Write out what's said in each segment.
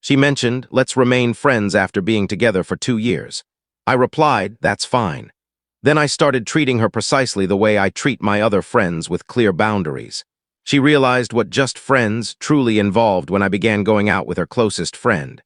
She mentioned, let's remain friends after being together for 2 years. I replied, that's fine. Then I started treating her precisely the way I treat my other friends, with clear boundaries. She realized what just friends truly involved when I began going out with her closest friend.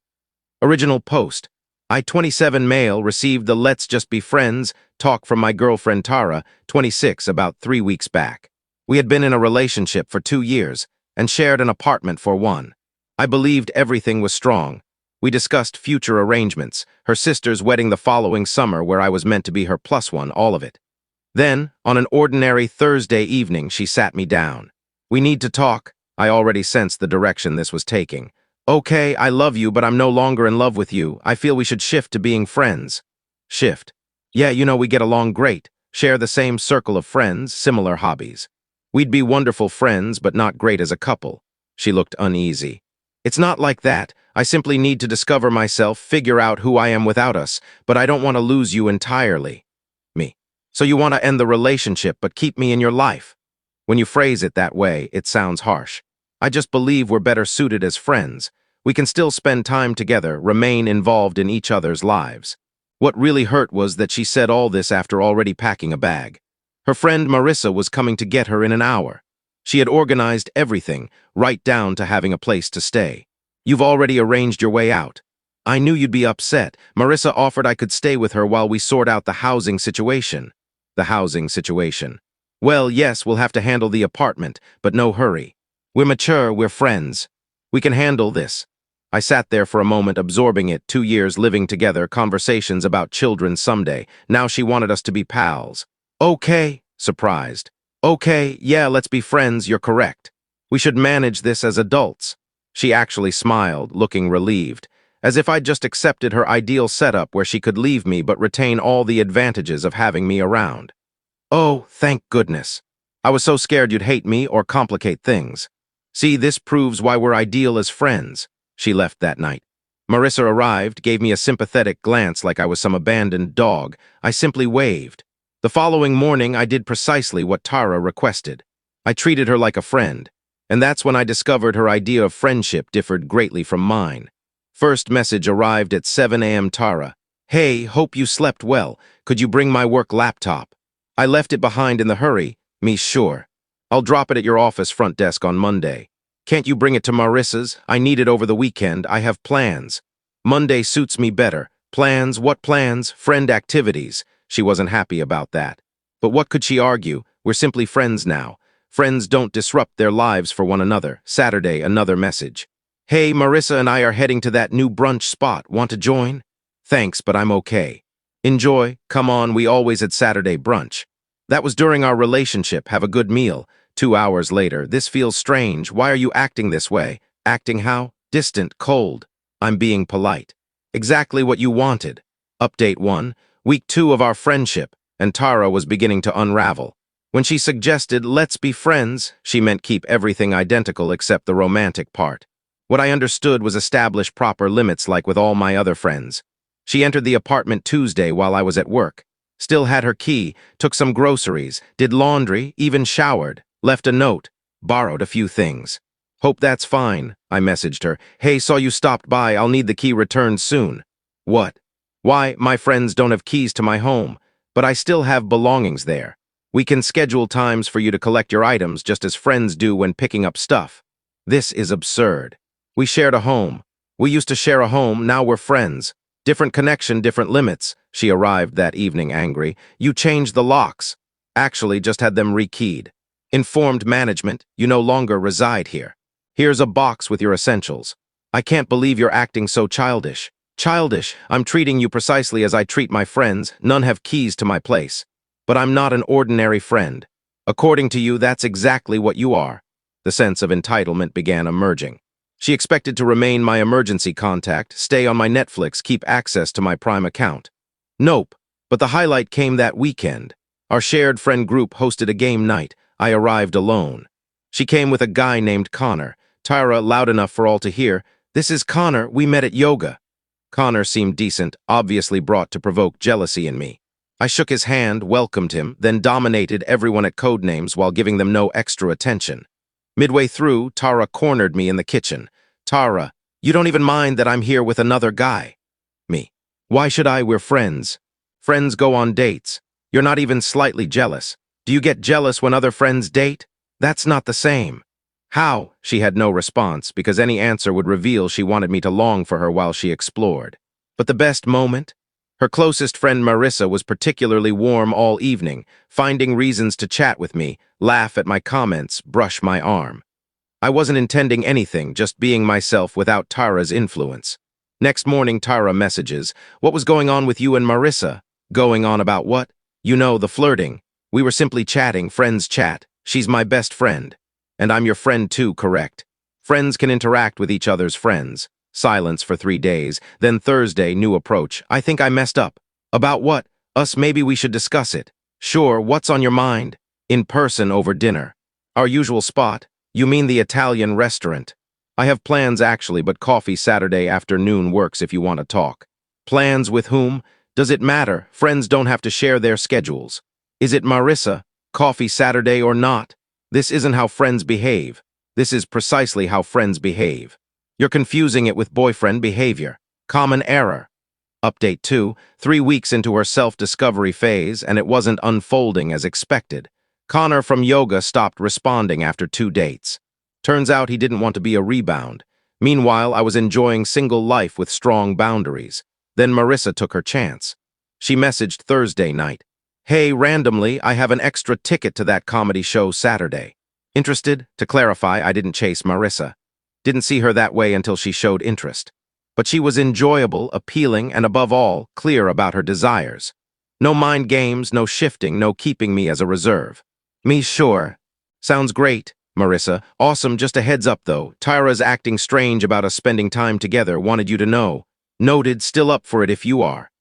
Original post. I, 27 male, received the Let's Just Be Friends talk from my girlfriend Tara, 26, about 3 weeks back. We had been in a relationship for 2 years and shared an apartment for one. I believed everything was strong. We discussed future arrangements, her sister's wedding the following summer where I was meant to be her plus one, all of it. Then, on an ordinary Thursday evening, she sat me down. We need to talk. I already sensed the direction this was taking. Okay, I love you, but I'm no longer in love with you. I feel we should shift to being friends. Shift. Yeah, we get along great. Share the same circle of friends, similar hobbies. We'd be wonderful friends, but not great as a couple. She looked uneasy. It's not like that. I simply need to discover myself, figure out who I am without us, but I don't want to lose you entirely. Me. So you want to end the relationship, but keep me in your life? When you phrase it that way, it sounds harsh. I just believe we're better suited as friends. We can still spend time together, remain involved in each other's lives. What really hurt was that she said all this after already packing a bag. Her friend Marissa was coming to get her in an hour. She had organized everything, right down to having a place to stay. You've already arranged your way out. I knew you'd be upset. Marissa offered I could stay with her while we sort out the housing situation. The housing situation. Well, yes, we'll have to handle the apartment, but no hurry. We're mature, we're friends. We can handle this. I sat there for a moment, absorbing it. 2 years living together, conversations about children someday. Now she wanted us to be pals. Okay, surprised. Okay, yeah, let's be friends, you're correct. We should manage this as adults. She actually smiled, looking relieved, as if I'd just accepted her ideal setup where she could leave me but retain all the advantages of having me around. Oh, thank goodness. I was so scared you'd hate me or complicate things. See, this proves why we're ideal as friends. She left that night. Marissa arrived, gave me a sympathetic glance like I was some abandoned dog. I simply waved. The following morning, I did precisely what Tara requested. I treated her like a friend, and that's when I discovered her idea of friendship differed greatly from mine. First message arrived at 7 a.m. Tara. Hey, hope you slept well. Could you bring my work laptop? I left it behind in the hurry. Me, sure. I'll drop it at your office front desk on Monday. Can't you bring it to Marissa's? I need it over the weekend. I have plans. Monday suits me better. Plans? What plans? Friend activities. She wasn't happy about that. But what could she argue? We're simply friends now. Friends don't disrupt their lives for one another. Saturday, another message. Hey, Marissa and I are heading to that new brunch spot. Want to join? Thanks, but I'm okay. Enjoy. Come on, we always had Saturday brunch. That was during our relationship. Have a good meal. 2 hours later. This feels strange. Why are you acting this way? Acting how? Distant, cold. I'm being polite. Exactly what you wanted. Update 1. Week 2 of our friendship, and Tara was beginning to unravel. When she suggested, let's be friends, she meant keep everything identical except the romantic part. What I understood was establish proper limits like with all my other friends. She entered the apartment Tuesday while I was at work. Still had her key, took some groceries, did laundry, even showered, left a note, borrowed a few things. Hope that's fine, I messaged her. Hey, saw you stopped by, I'll need the key returned soon. What? Why, my friends don't have keys to my home, but I still have belongings there. We can schedule times for you to collect your items just as friends do when picking up stuff. This is absurd. We shared a home. We used to share a home, now we're friends. Different connection, different limits. She arrived that evening angry. You changed the locks. Actually, just had them rekeyed. Informed management, you no longer reside here. Here's a box with your essentials. I can't believe you're acting so childish. Childish, I'm treating you precisely as I treat my friends. None have keys to my place. But I'm not an ordinary friend. According to you, that's exactly what you are. The sense of entitlement began emerging. She expected to remain my emergency contact, stay on my Netflix, keep access to my Prime account. Nope, but the highlight came that weekend. Our shared friend group hosted a game night. I arrived alone. She came with a guy named Connor. Tara, loud enough for all to hear, "This is Connor, we met at yoga." Connor seemed decent, obviously brought to provoke jealousy in me. I shook his hand, welcomed him, then dominated everyone at Codenames while giving them no extra attention. Midway through, Tara cornered me in the kitchen. Tara, You don't even mind that I'm here with another guy. Me. Why should I? We're friends. Friends go on dates. You're not even slightly jealous. Do you get jealous when other friends date? That's not the same. How? She had no response, because any answer would reveal she wanted me to long for her while she explored. But the best moment? Her closest friend Marissa was particularly warm all evening, finding reasons to chat with me, laugh at my comments, brush my arm. I wasn't intending anything, just being myself without Tara's influence. Next morning, Tara messages, "What was going on with you and Marissa?" Going on about what? You know, the flirting. We were simply chatting, friends chat. She's my best friend. And I'm your friend too, correct? Friends can interact with each other's friends. Silence for 3 days. Then Thursday, new approach. I think I messed up. About what? Us, maybe we should discuss it. Sure, what's on your mind? In person over dinner. Our usual spot? You mean the Italian restaurant? I have plans actually, but coffee Saturday afternoon works if you want to talk. Plans with whom? Does it matter? Friends don't have to share their schedules. Is it Marissa? Coffee Saturday or not? This isn't how friends behave. This is precisely how friends behave. You're confusing it with boyfriend behavior. Common error. Update 2, 3 weeks into her self-discovery phase, and it wasn't unfolding as expected. Connor from yoga stopped responding after 2 dates. Turns out he didn't want to be a rebound. Meanwhile, I was enjoying single life with strong boundaries. Then Marissa took her chance. She messaged Thursday night. "Hey, randomly, I have an extra ticket to that comedy show Saturday. Interested?" To clarify, I didn't chase Marissa. Didn't see her that way until she showed interest. But she was enjoyable, appealing, and above all, clear about her desires. No mind games, no shifting, no keeping me as a reserve. Me sure. Sounds great, Marissa. Awesome, just a heads up though. Tyra's acting strange about us spending time together, wanted you to know. Noted, still up for it if you are.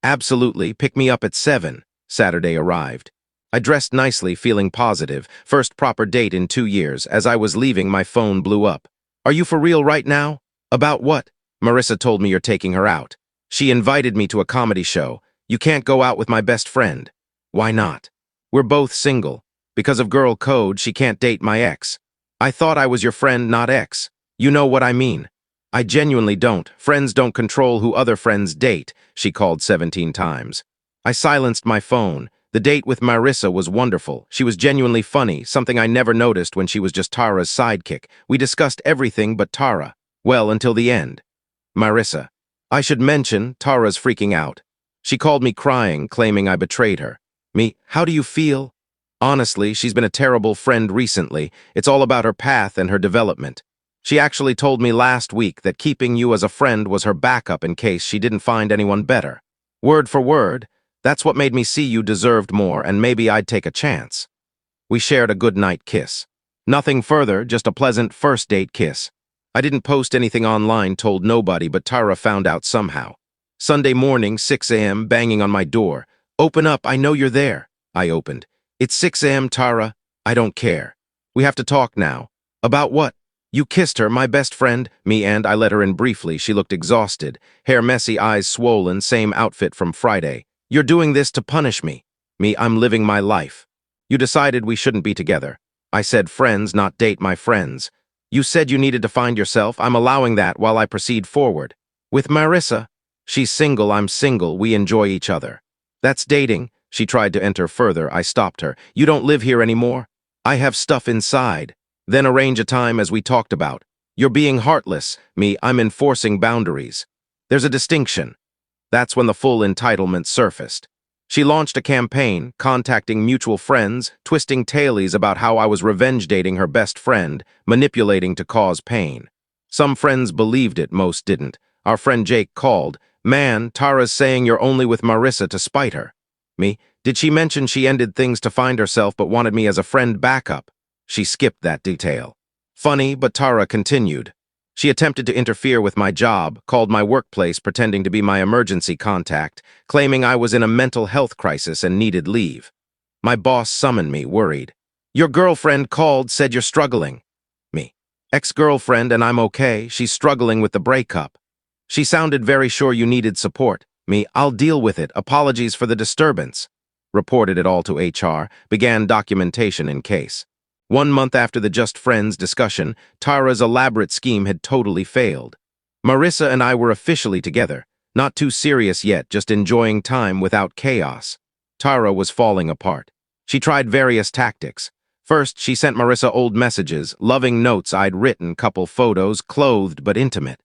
Absolutely, pick me up at 7. Saturday arrived. I dressed nicely, feeling positive. First proper date in 2 years. As I was leaving, my phone blew up. Are you for real right now? About what? Marissa told me you're taking her out. She invited me to a comedy show. You can't go out with my best friend. Why not? We're both single. Because of girl code, she can't date my ex. I thought I was your friend, not ex. You know what I mean. I genuinely don't. Friends don't control who other friends date, she called 17 times. I silenced my phone. The date with Marissa was wonderful. She was genuinely funny, something I never noticed when she was just Tara's sidekick. We discussed everything but Tara. Well, until the end. Marissa. I should mention, Tara's freaking out. She called me crying, claiming I betrayed her. Me, how do you feel? Honestly, she's been a terrible friend recently. It's all about her path and her development. She actually told me last week that keeping you as a friend was her backup in case she didn't find anyone better. Word for word, that's what made me see you deserved more and maybe I'd take a chance. We shared a goodnight kiss. Nothing further, just a pleasant first date kiss. I didn't post anything online, told nobody, but Tara found out somehow. Sunday morning, 6 a.m., banging on my door. Open up, I know you're there. I opened. It's 6 a.m., Tara. I don't care. We have to talk now. About what? You kissed her, my best friend. Me and I let her in briefly. She looked exhausted. Hair messy, eyes swollen, same outfit from Friday. You're doing this to punish me. Me, I'm living my life. You decided we shouldn't be together. I said friends, not date my friends. You said you needed to find yourself. I'm allowing that while I proceed forward. With Marissa, she's single, I'm single, we enjoy each other. That's dating. She tried to enter further. I stopped her. You don't live here anymore? I have stuff inside. Then arrange a time as we talked about. You're being heartless. Me, I'm enforcing boundaries. There's a distinction. That's when the full entitlement surfaced. She launched a campaign, contacting mutual friends, twisting tailies about how I was revenge dating her best friend, manipulating to cause pain. Some friends believed it, most didn't. Our friend Jake called. Man, Tara's saying you're only with Marissa to spite her. Me, did she mention she ended things to find herself but wanted me as a friend backup? She skipped that detail. Funny, but Tara continued. She attempted to interfere with my job, called my workplace pretending to be my emergency contact, claiming I was in a mental health crisis and needed leave. My boss summoned me, worried. Your girlfriend called, said you're struggling. Me. Ex-girlfriend and I'm okay, she's struggling with the breakup. She sounded very sure you needed support. Me, I'll deal with it, apologies for the disturbance. Reported it all to HR, began documentation in case. 1 month after the Just Friends discussion, Tara's elaborate scheme had totally failed. Marissa and I were officially together, not too serious yet, just enjoying time without chaos. Tara was falling apart. She tried various tactics. First, she sent Marissa old messages, loving notes I'd written, couple photos, clothed but intimate.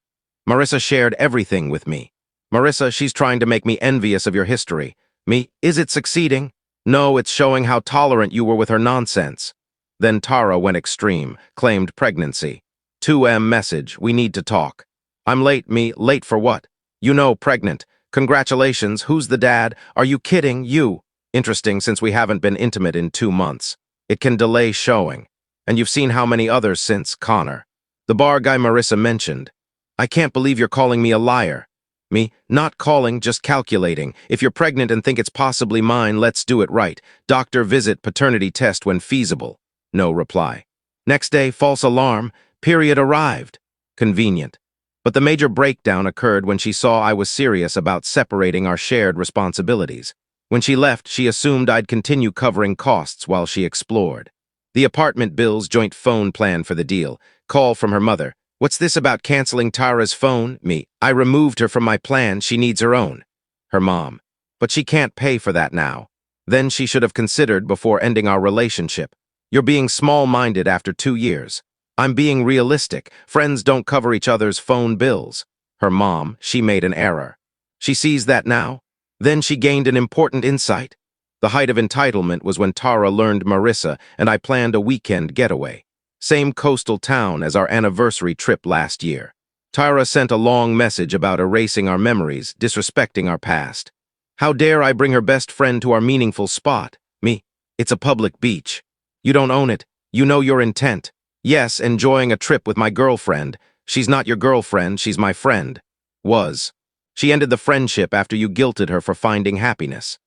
Marissa shared everything with me. Marissa, she's trying to make me envious of your history. Me, is it succeeding? No, it's showing how tolerant you were with her nonsense. Then Tara went extreme, claimed pregnancy. 2M message, we need to talk. I'm late, me, late for what? You know, pregnant. Congratulations, who's the dad? Are you kidding, you? Interesting, since we haven't been intimate in 2 months. It can delay showing. And you've seen how many others since, Connor. The bar guy Marissa mentioned. I can't believe you're calling me a liar. Me, not calling, just calculating. If you're pregnant and think it's possibly mine, let's do it right. Doctor visit, paternity test when feasible. No reply. Next day, false alarm, period arrived. Convenient. But the major breakdown occurred when she saw I was serious about separating our shared responsibilities. When she left, she assumed I'd continue covering costs while she explored. The apartment bills, joint phone plan for the deal. Call from her mother. What's this about canceling Tara's phone? Me. I removed her from my plan. She needs her own. Her mom. But she can't pay for that now. Then she should have considered before ending our relationship. You're being small-minded after 2 years. I'm being realistic. Friends don't cover each other's phone bills. Her mom, she made an error. She sees that now. Then she gained an important insight. The height of entitlement was when Tara learned Marissa and I planned a weekend getaway. Same coastal town as our anniversary trip last year. Tara sent a long message about erasing our memories, disrespecting our past. How dare I bring her best friend to our meaningful spot? Me. It's a public beach. You don't own it. You know your intent. Yes, enjoying a trip with my girlfriend. She's not your girlfriend, she's my friend. Was. She ended the friendship after you guilted her for finding happiness.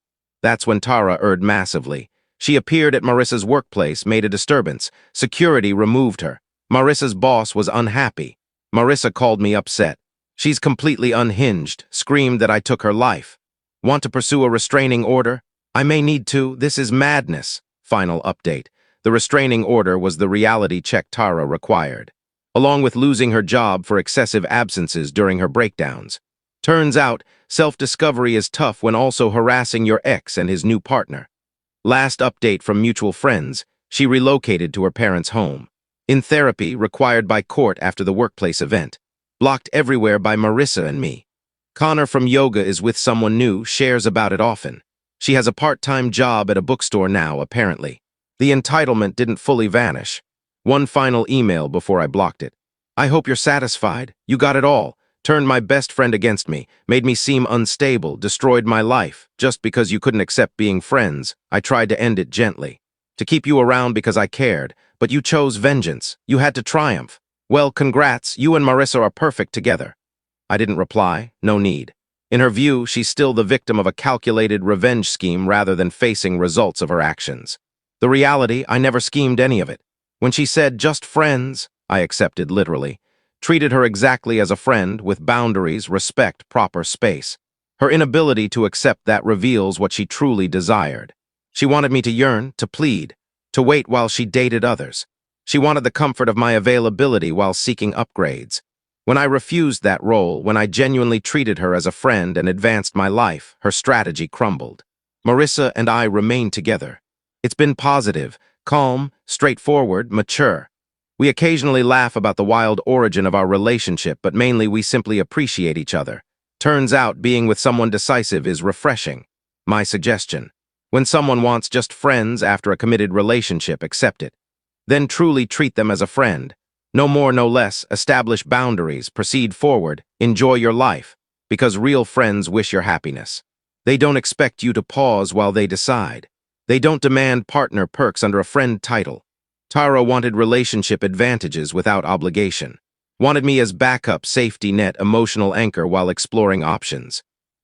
That's when Tara erred massively. She appeared at Marissa's workplace, made a disturbance. Security removed her. Marissa's boss was unhappy. Marissa called me upset. She's completely unhinged, screamed that I took her life. Want to pursue a restraining order? I may need to. This is madness. Final update. The restraining order was the reality check Tara required, along with losing her job for excessive absences during her breakdowns. Turns out, self-discovery is tough when also harassing your ex and his new partner. Last update from mutual friends, she relocated to her parents' home. In therapy, required by court after the workplace event. Blocked everywhere by Marissa and me. Connor from yoga is with someone new, shares about it often. She has a part-time job at a bookstore now, apparently. The entitlement didn't fully vanish. One final email before I blocked it. I hope you're satisfied. You got it all. Turned my best friend against me, made me seem unstable, destroyed my life. Just because you couldn't accept being friends, I tried to end it gently. To keep you around because I cared, but you chose vengeance. You had to triumph. Well, congrats, you and Marissa are perfect together. I didn't reply, no need. In her view, she's still the victim of a calculated revenge scheme rather than facing results of her actions. The reality, I never schemed any of it. When she said, just friends, I accepted literally. Treated her exactly as a friend, with boundaries, respect, proper space. Her inability to accept that reveals what she truly desired. She wanted me to yearn, to plead, to wait while she dated others. She wanted the comfort of my availability while seeking upgrades. When I refused that role, when I genuinely treated her as a friend and advanced my life, her strategy crumbled. Marissa and I remained together. It's been positive, calm, straightforward, mature. We occasionally laugh about the wild origin of our relationship, but mainly we simply appreciate each other. Turns out being with someone decisive is refreshing. My suggestion. When someone wants just friends after a committed relationship, accept it. Then truly treat them as a friend. No more, no less, establish boundaries, proceed forward, enjoy your life, because real friends wish your happiness. They don't expect you to pause while they decide. They don't demand partner perks under a friend title. Tara wanted relationship advantages without obligation. Wanted me as backup, safety net, emotional anchor while exploring options.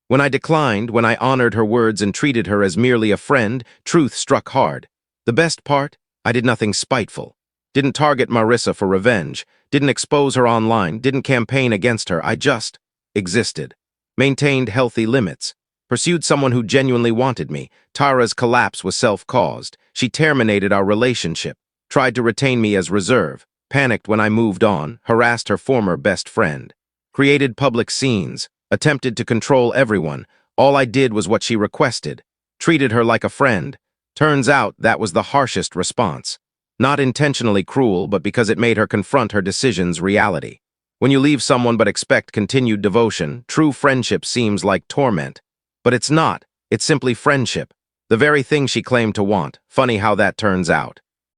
When I declined, when I honored her words and treated her as merely a friend, truth struck hard. The best part? I did nothing spiteful. Didn't target Marissa for revenge. Didn't expose her online. Didn't campaign against her. I just existed. Maintained healthy limits. Pursued someone who genuinely wanted me. Tara's collapse was self-caused. She terminated our relationship. Tried to retain me as reserve. Panicked when I moved on. Harassed her former best friend. created public scenes, attempted to control everyone. All I did was what she requested, treated her like a friend. Turns out that was the harshest response. Not intentionally cruel, but because it made her confront her decisions' reality. When you leave someone but expect continued devotion, true friendship seems like torment. But it's not. It's simply friendship. The very thing she claimed to want. Funny how that turns out.